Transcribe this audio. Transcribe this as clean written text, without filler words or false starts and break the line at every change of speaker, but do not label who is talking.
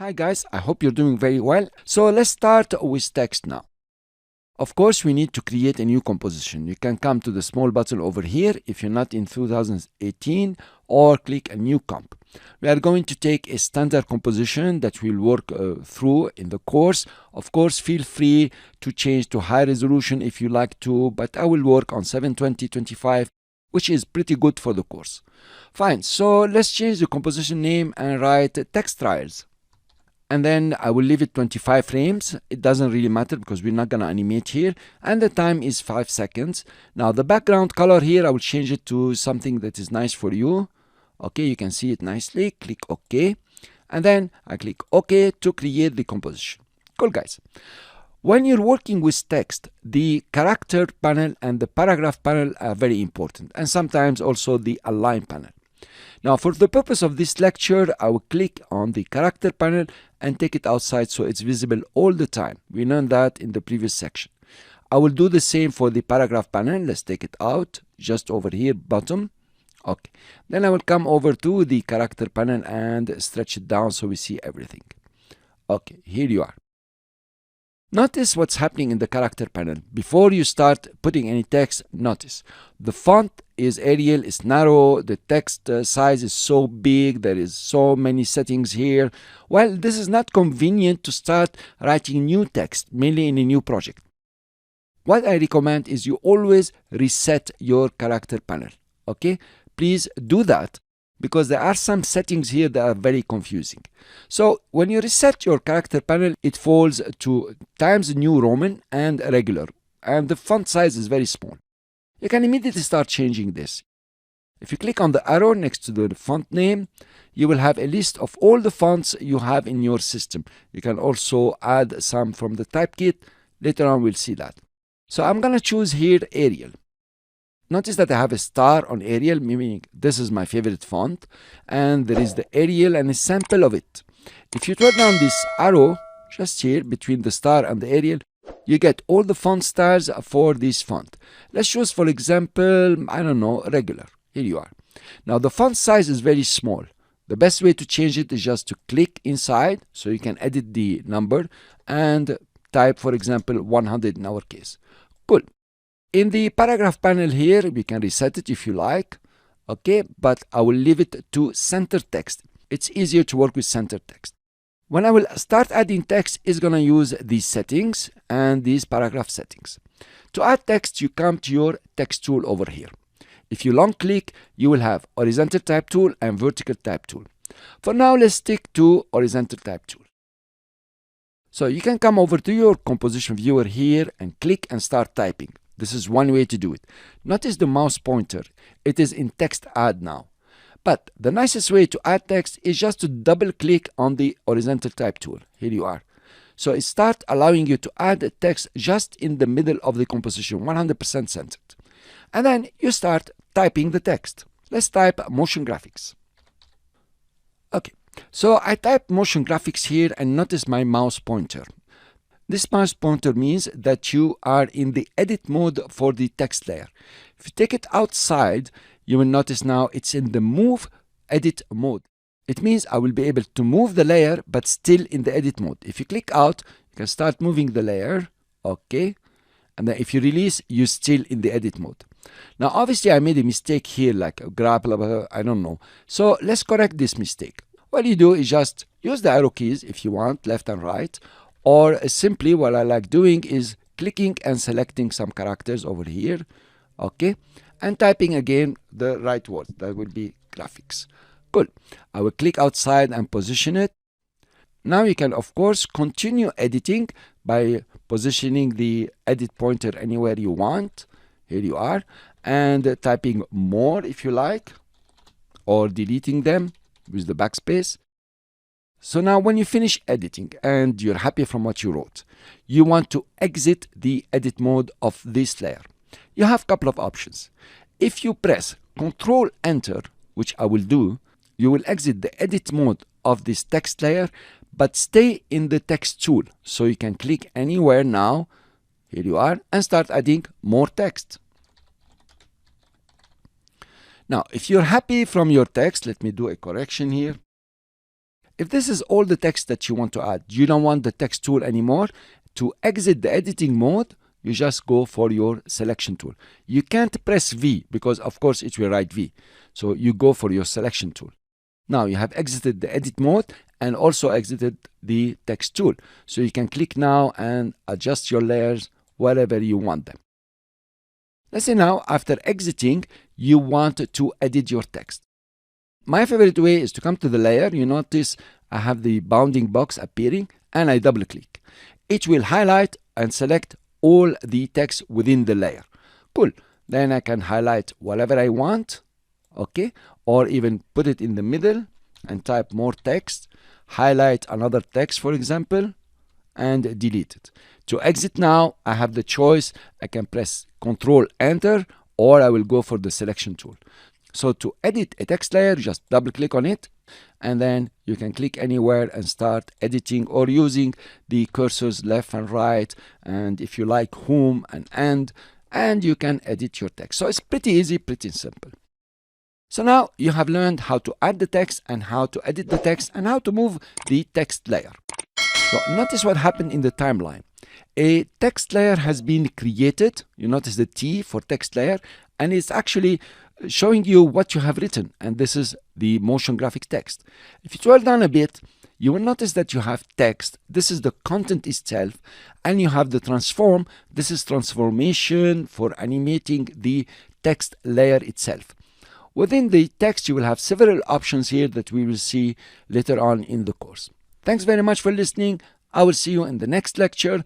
Hi guys, I hope you're doing very well. So let's start with text now. Of course, we need to create a new composition. You can come to the small button over here if you're not in 2018 or click a new comp. We are going to take a standard composition that we'll work through in the course. Of course, feel free to change to high resolution if you like to, but I will work on 720x25, which is pretty good for the course. Fine, so let's change the composition name and write text trials. And then I will leave it 25 frames. It doesn't really matter because we're not going to animate here. And the time is 5 seconds. Now the background color here, I will change it to something that is nice for you. Okay, you can see it nicely. Click OK. And then I click OK to create the composition. Cool, guys. When you're working with text, the character panel and the paragraph panel are very important. And sometimes also the align panel. Now, for the purpose of this lecture, I will click on the character panel and take it outside so it's visible all the time. We learned that in the previous section. I will do the same for the paragraph panel. Let's take it out, just over here, bottom. Okay. Then I will come over to the character panel and stretch it down so we see everything. Okay, here you are. Notice what's happening in the character panel. Before you start putting any text, notice the font is Arial, it's narrow, the text size is so big, there is so many settings here. Well, this is not convenient to start writing new text, mainly in a new project. What I recommend is you always reset your character panel. Okay, please do that, because there are some settings here that are very confusing. So when you reset your character panel, it falls to Times New Roman and regular, and the font size is very small. You can immediately start changing this. If you click on the arrow next to the font name, you will have a list of all the fonts you have in your system. You can also add some from the type kit. Later on we'll see that. So I'm going to choose here Arial. Notice that I have a star on Arial, meaning this is my favorite font, and there is the Arial and a sample of it. If you turn down this arrow just here between the star and the Arial, you get all the font styles for this font. Let's choose, for example, I don't know, regular. Here you are. Now the font size is very small. The best way to change it is just to click inside, so you can edit the number and type, for example, 100 in our case. Cool. In the paragraph panel here, we can reset it if you like, okay, but I will leave it to center text. It's easier to work with center text. When I will start adding text, it's going to use these settings and these paragraph settings. To add text, you come to your text tool over here. If you long click, you will have horizontal type tool and vertical type tool. For now, let's stick to horizontal type tool. So you can come over to your composition viewer here and click and start typing. This is one way to do it. Notice the mouse pointer. It is in text add now. But the nicest way to add text is just to double click on the horizontal type tool. Here you are. So it starts allowing you to add text just in the middle of the composition, 100% centered. And then you start typing the text. Let's type motion graphics. Okay, so I type motion graphics here and notice my mouse pointer. This mouse pointer means that you are in the edit mode for the text layer. If you take it outside, you will notice now it's in the move edit mode. It means I will be able to move the layer but still in the edit mode. If you click out, you can start moving the layer, okay, and then if you release, you're still in the edit mode. Now obviously I made a mistake here, like grab, blah, blah, blah, I don't know. So let's correct this mistake. What you do is just use the arrow keys if you want, left and right, or simply what I like doing is clicking and selecting some characters over here, okay, and typing again the right word. That will be graphics. Cool. I will click outside and position it. Now you can, of course, continue editing by positioning the edit pointer anywhere you want. Here you are. And typing more if you like, or deleting them with the backspace. So now when you finish editing and you're happy from what you wrote, you want to exit the edit mode of this layer. You have a couple of options. If you press Ctrl Enter, which I will do, you will exit the edit mode of this text layer, but stay in the text tool. So you can click anywhere now, here you are, and start adding more text. Now, if you're happy from your text, let me do a correction here. If this is all the text that you want to add, you don't want the text tool anymore, to exit the editing mode, you just go for your selection tool. You can't press V because of course it will write V. So you go for your selection tool. Now you have exited the edit mode and also exited the text tool. So you can click now and adjust your layers wherever you want them. Let's say now after exiting, you want to edit your text. My favorite way is to come to the layer. You notice I have the bounding box appearing and I double click. It will highlight and select all the text within the layer. Cool. Then I can highlight whatever I want, okay, or even put it in the middle and type more text, highlight another text, for example, and delete it. To exit now, I have the choice. I can press Ctrl Enter, or I will go for the selection tool. So to edit a text layer, just double click on it, and then you can click anywhere and start editing or using the cursors left and right, and if you like whom and you can edit your text. So it's pretty easy, pretty simple. So now you have learned how to add the text and how to edit the text and how to move the text layer. So notice what happened in the timeline. A text layer has been created. You notice the T for text layer, and it's actually showing you what you have written, and this is the motion graphic text. If you scroll down a bit, you will notice that you have text. This is the content itself, and you have the transform. This is transformation for animating the text layer itself. Within the text, you will have several options here that we will see later on in the course. Thanks very much for listening. I will see you in the next lecture